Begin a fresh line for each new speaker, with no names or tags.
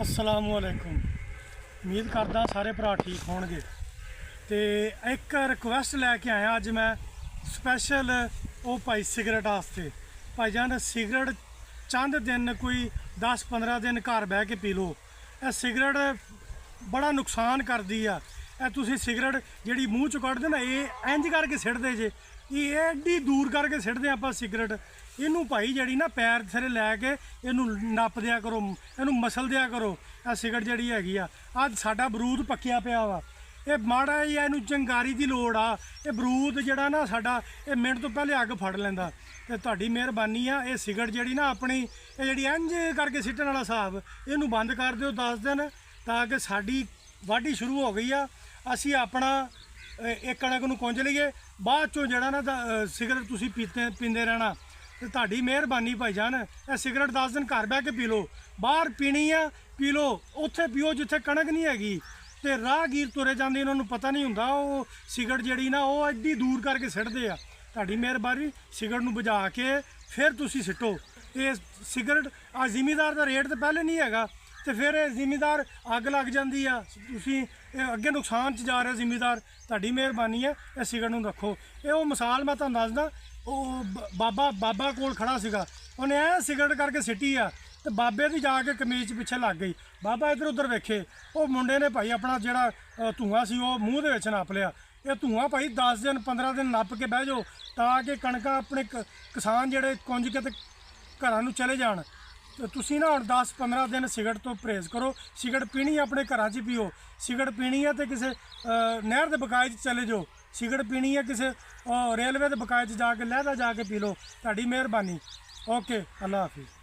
असलामुअलैकुम। उम्मीद करदा सारे भरा ठीक होणगे। तो एक रिक्वेस्ट लैके आया अज मैं स्पैशल वो भाई सिगरट वास्ते। भाईजान सिगरट चंद दिन कोई 10-15 दिन घर बह के पी लो। यह सिगरट बड़ा नुकसान करती आ। तुसी सिगरट जी मूँह चो कढ़दे ना ये इंज करके सिटदे जे, ये एड्डी दूर करके सिटदे आपां सिगरट। इनू भाई जी ना पैर सिरे लैके इनू नप दिया करो, इनू मसल दिया करो। आ सिगरट जी हैगी आ अज साडा बरूद पक्या पिया वा, ये माड़ा ही इनू चंगारी की लोड़ आ। ये बरूद जड़ा ना साडा ये मिनट तो पहले अग फड़ लैंदा। ते तुहाडी मेहरबानी आ ये सिगरट जी ना अपनी ये जी इंज करके सिटण वाला हिसाब इनू बंद कर दिओ 10 दिन, ताकि साडी वाढी शुरू हो गई आ। असी अपना एक कणक नूं कुंज लईए, बाद चों जड़ा ना सिगरट तुसी पींदे रहना। तो तुहाडी मेहरबानी भाईजान ये सिगरट 10 दिन घर बह के पी लो। बाहर पीनी आ पी लो, उत्थे पियो जिथे कणक नहीं हैगी। तो राहगीर तुरे जांदे इन्हां नूं पता नहीं हुंदा वो सिगरट जी ना वो एड्डी दूर करके सिटदे आ। तुहाडी मेहरबानी सिगरट नूं बुझा के फिर तुसी सिटो। ये सिगरट आ जिमीदार का रेट तो पहले नहीं हैगा, तो फिर जिमीदार अग लग जाती है। तुसी अगे नुकसान च जा रहे जिमीदार। तुहाडी मेहरबानी है ये सिगरट नूं रखो। ये वो मिसाल मैं तुहानूं दसदा, वो बाबा कोल खड़ा सीगा, उन्हें ऐ सिगरट करके सिटी आ तो बाबे की जाके कमीज पिछे लग गई। बाबा इधर उधर वेखे, वो मुंडे ने भाई अपना जोड़ा धुआं सी वो मूँह दे विच नप लिया। ये धुआं भाई 10 दिन 15 दिन नप के बह जाओ, ताकि कणकां अपने किसान जोड़े कुंज के घरां नूं चले जाण। तो तुसी ना हुण 10-15 दिन सिगरट तो परहेज़ करो। सिगरट पीनी अपने घरां च पियो। सिगरट पीनी है तो किसी नहर के बकाए चले जाओ। सिगरट पीनी है किसी रेलवे के बकाए जाके लहदा जाके पी लो। तुहाडी मेहरबानी। ओके, अल्लाह हाफिज़।